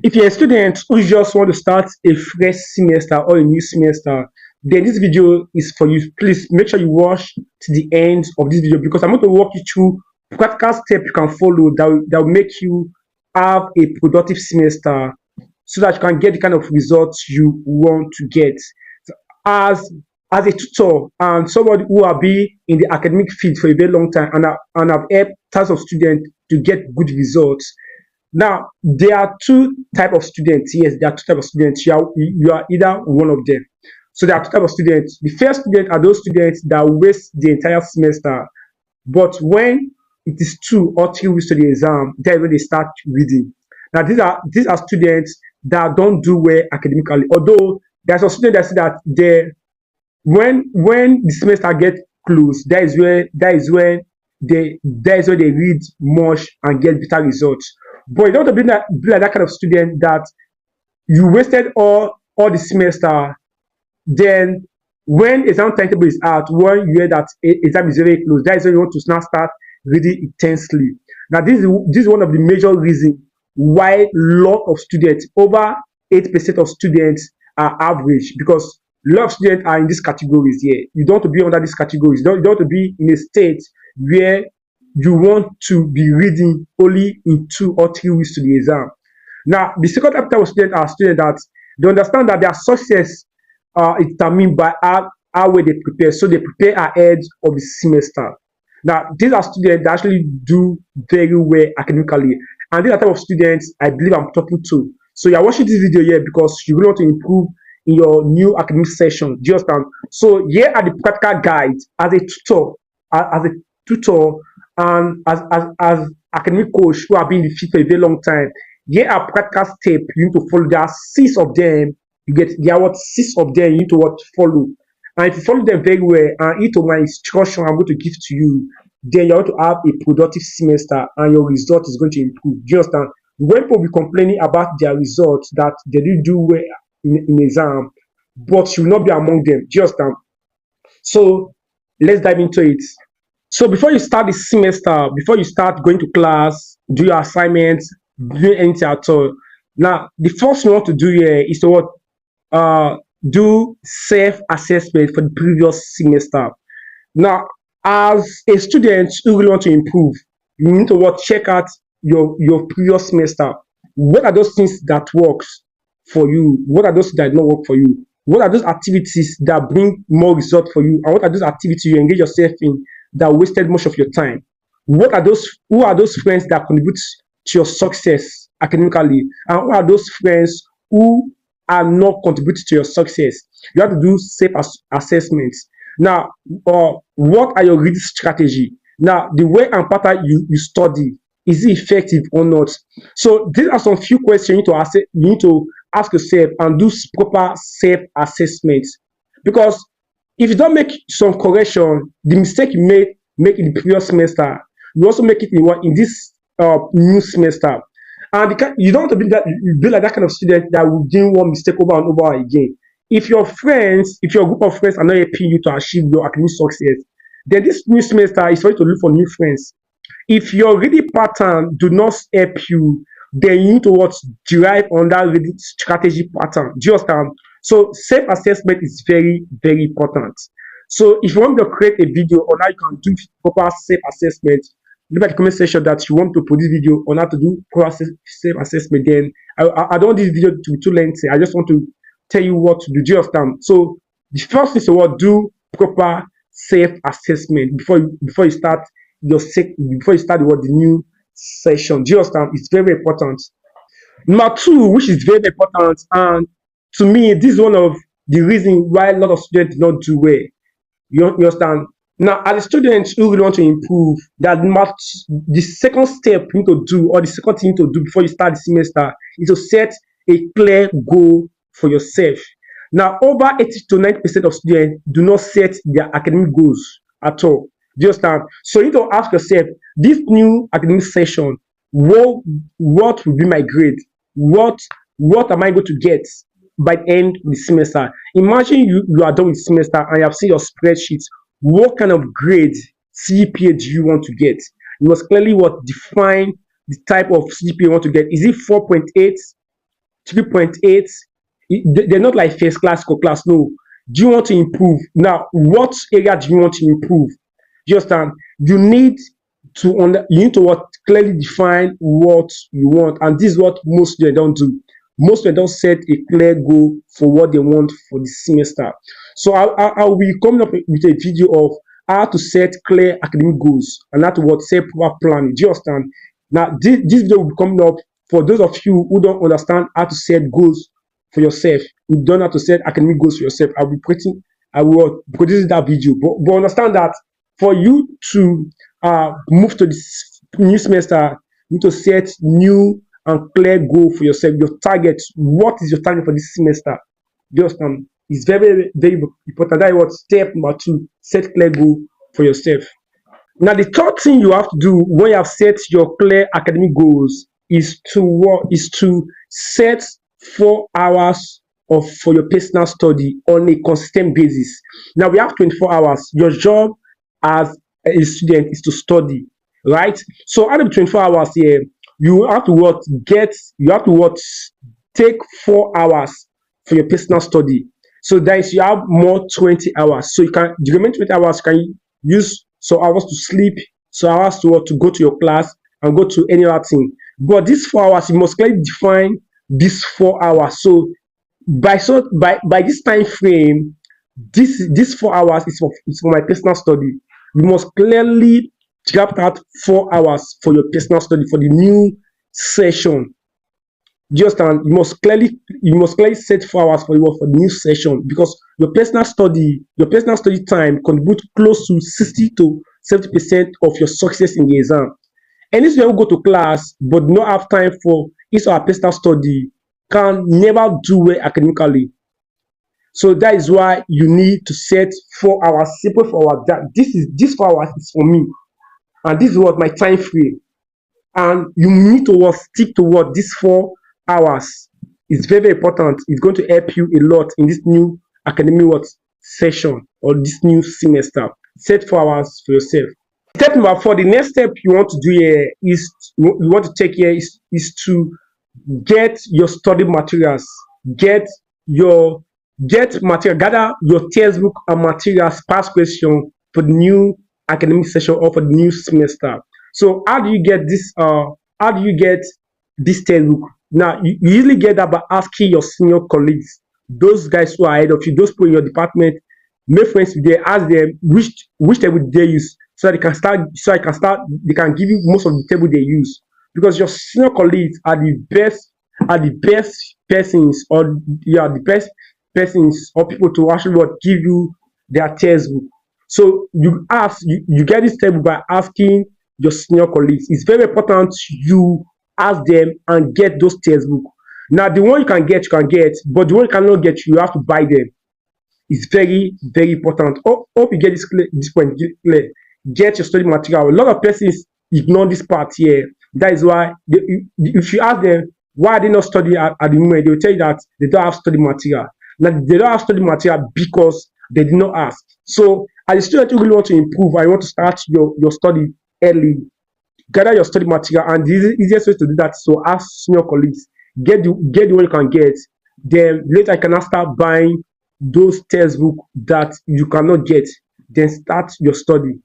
If you're a student who just want to start a fresh semester or a new semester, then this video is for you. Please make sure you watch to the end of this video because I'm going to walk you through practical steps you can follow that will make you have a productive semester so that you can get the kind of results you want to get. So as as a tutor and somebody who have been in the academic field for a very long time and have helped thousands of students to get good results. Now, there are two type of students. Yes, there are two type of students. You are either one of them. So there are two type of students. The first student are those students that waste the entire semester, but when it is 2 or 3 weeks to the exam, that's when they start reading. Now, these are students that don't do well academically. Although there's a student that say that they when the semester get close, that is where they read much and get better results. But you don't want to be like that kind of student that you wasted all the semester. Then when exam timetable is out, when you hear that exam is very close, that is when you want to now start reading intensely. Now this is one of the major reasons why lot of students, over 8% of students, are average, because a lot of students are in these categories here. You don't want to be under these categories. You don't want to be in a state where you want to be reading only in 2 or 3 weeks to the exam. Now, the second type of students are students that they understand that their success is determined by how well they prepare. So they prepare ahead of the semester. Now, these are students that actually do very well academically. And these are the type of students I believe I'm talking to. So you're watching this video here because you really want to improve in your new academic session. Do you understand? So here are the practical guides as a tutor and as academic coach who have been in the field for a very long time. Here are practical steps you need to follow. There are 6 of them. There are what 6 of them you need to what follow. And if you follow them very well and eat of my instruction I'm going to give to you, then you're going to have a productive semester and your result is going to improve. Do you understand? When people be complaining about their results that they didn't do well in exam, but you will not be among them. Do you understand? So let's dive into it. So before you start the semester, before you start going to class, do your assignments, do anything at all. Now, the first thing you want to do here is to what? Do self-assessment for the previous semester. Now, as a student who really want to improve, you need to what? Check out your previous semester. What are those things that works for you? What are those that don't work for you? What are those activities that bring more result for you? And what are those activities you engage yourself in that wasted much of your time? What are those? Who are those friends that contribute to your success academically? And who are those friends who are not contributing to your success? You have to do assessments. Now, what are your reading strategy? Now, the way and pattern you study, is it effective or not? So these are some few questions you need to ask yourself and do proper self-assessment. Because if you don't make some correction, the mistake you make in the previous semester, you also make it in this new semester. And you don't want to be like that kind of student that will do one mistake over and over again. If your group of friends are not helping you to achieve your academic success, then this new semester is for you to look for new friends. If your reading pattern do not help you, then you need to what? Derive on that reading strategy pattern. Do you understand? So self-assessment is very, very important. So if you want me to create a video on how you can do proper self-assessment, leave at the comment section that you want to put this video on how to do proper self-assessment. Then I don't want this video to be too lengthy. I just want to tell you what to do. Do you understand? So the first thing is to what? Do proper self-assessment before you start the new session. Do you understand? It's very important. Number two, which is very important, and to me, this is one of the reasons why a lot of students do not do well. You understand? Now, as a student who really want to improve, the second step you need to do, or the second thing you need to do before you start the semester, is to set a clear goal for yourself. Now, over 80 to 90% of students do not set their academic goals at all. Do you understand? So you need to ask yourself, this new academic session, what will be my grade? What am I going to get by the end of the semester? Imagine you are done with the semester and you have seen your spreadsheet. What kind of grade CGPA do you want to get? You must clearly define the type of CGPA you want to get. Is it 4.8? 3.8. They're not like first class or class. No. Do you want to improve? Now, what area do you want to improve? Do you understand? You need to what clearly define what you want, and this is what most students don't do. Most students don't set a clear goal for what they want for the semester. So I'll be coming up with a video of how to set clear academic goals and how to what set proper planning. Do you understand? Now, this video will be coming up for those of you who don't understand how to set goals for yourself. You don't have to set academic goals for yourself. I will produce that video. But understand that for you to move to this new semester, you need to set new and clear goal for yourself. Your target. What is your target for this semester? Just it's very, very important. That is what step number 2. Set clear goal for yourself. Now, the third thing you have to do when you have set your clear academic goals is to set 4 hours for your personal study on a consistent basis. Now, we have 24 hours. Your job as a student is to study, right? So out of 24 hours here, you have to take 4 hours for your personal study. So that is, you have more 20 hours. So the remaining 20 hours can use some hours to sleep, some hours to go to your class and go to any other thing. But these 4 hours, you must clearly define these 4 hours. So by this time frame, this 4 hours is for my personal study. You must clearly draft out 4 hours for your personal study for the new session. Just and you must clearly set 4 hours for the new session, because your personal study time contributes close to 60 to 70% of your success in the exam. Any student who go to class but do not have time for his or her personal study can never do well academically. So that is why you need to set 4 hours, separate 4 hours. This 4 hours is for me, and this is what my time frame. And you need to stick to what these 4 hours is very important. It's going to help you a lot in this new academic session or this new semester. Set 4 hours for yourself. Step number 4, the next step you want to do here is to get your study materials. Gather your textbook and materials, past question for the new academic session or for the new semester. So how do you get this? How do you get this textbook? Now, you usually get that by asking your senior colleagues, those guys who are ahead of you, those people in your department. Make friends with them, ask them which textbook they use, so that they can start. They can give you most of the textbook they use, because your senior colleagues are the best persons, or the best persons or people to actually give you their textbook. So you get this textbook by asking your senior colleagues. It's very important you ask them and get those textbooks. Now, the one you can get, but the one you cannot get, you have to buy them. It's very, very important. Hope you get this point clear. Get your study material. A lot of persons ignore this part here. That is why if you ask them why they not study at the moment, they will tell you that they don't have study material. Now, they don't have study material because they did not ask. So as a student who really want to improve and you want to start your study early, gather your study material, and the easiest way to do that is to ask senior colleagues. Get the one you can get. Then later you can start buying those textbooks that you cannot get. Then start your study.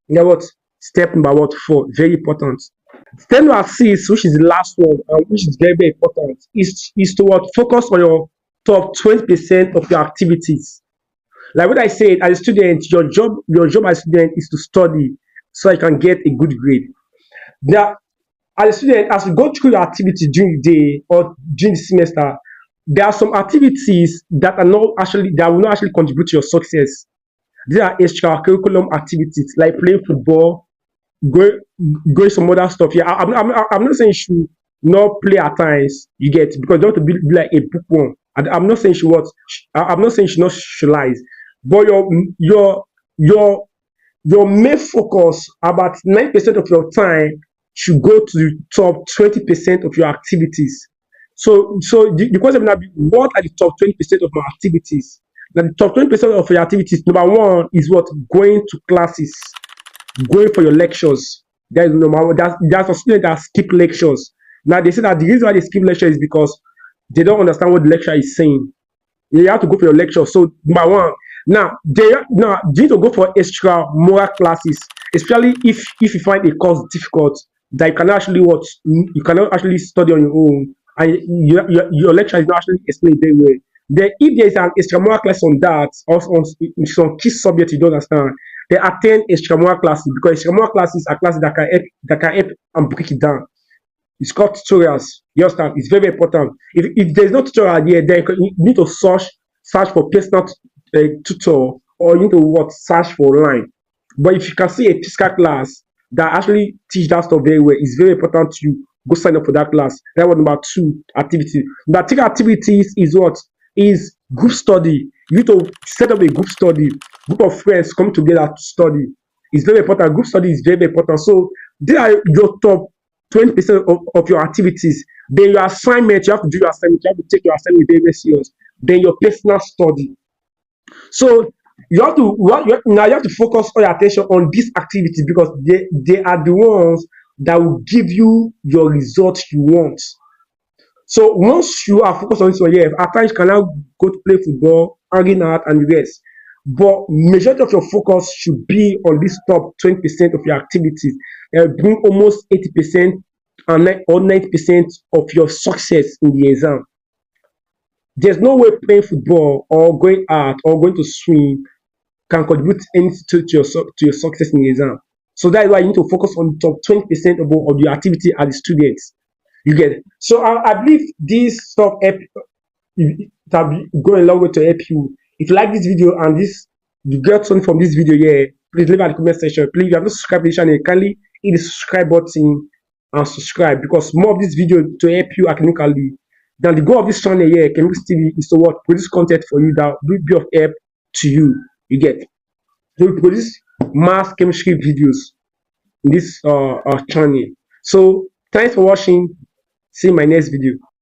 You know what? Step number 4, very important. Step number 6, which is the last one, and which is very, very important, is to focus on your top 20% of your activities. Like what I said, as a student, your job as a student is to study so you can get a good grade. Now, as a student, as you go through your activity during the day or during the semester, there are some activities that will not actually contribute to your success. These are extracurriculum activities like playing football, going some other stuff. Yeah, I'm not saying you should not play at times. You get, because you don't want to be like a bookworm. I'm not saying you should not socialize, but your main focus, about 9% of your time, should go to the top 20% of your activities. So the question will be, what are the top 20% of my activities? Now, the top 20% of your activities, number 1 is going to classes, going for your lectures. That is number 1. There's a student that skip lectures. Now, they say that the reason why they skip lectures is because They don't understand what the lecturer is saying. You have to go for your lecture. So number one, now you need to go for extra moral classes, especially if you find a course difficult that you cannot actually what you cannot actually study on your own, and your lecturer is not actually explaining very well. Then if there is an extramural class on that or on some key subject you don't understand, then attend extramural classes, because extramural classes are classes that can help and break it down. It's called tutorials. You understand? It's very important. If there's no tutorial here, then you need to search for personal tutor, or you need to what search for online. But if you can see a physical class that actually teach that stuff very well, it's very important to you go sign up for that class. That was number two activity. Number three activities is what is group study. You need to set up a group study, group of friends come together to study. It's very important. Group study is very, very important. So they are your top 20% of your activities. Then your assignment, you have to do your assignment, you have to take your assignment very, very serious. Then your personal study. So now you have to focus all your attention on these activities, because they are the ones that will give you your results you want. So once you are focused on this one, yeah, at times you can now go to play football, hanging out, and the rest. But majority of your focus should be on this top 20% of your activities. Bring almost 80% or 90% of your success in the exam. There's no way playing football or going out or going to swim can contribute anything to your success in the exam. So that's why you need to focus on the top 20% of your activity as a student. You get it. So I believe this stuff it have gone a long way to help you. If you like this video and this you get something from this video here, please leave it in the comment section. Please, if you have not subscribed to the channel, kindly hit the subscribe button and subscribe, because more of this video to help you academically. Then the goal of this channel here, Chemistry TV, is to what produce content for you that will be of help to you. You get. So we produce mass chemistry videos in this channel. So thanks for watching. See you in my next video.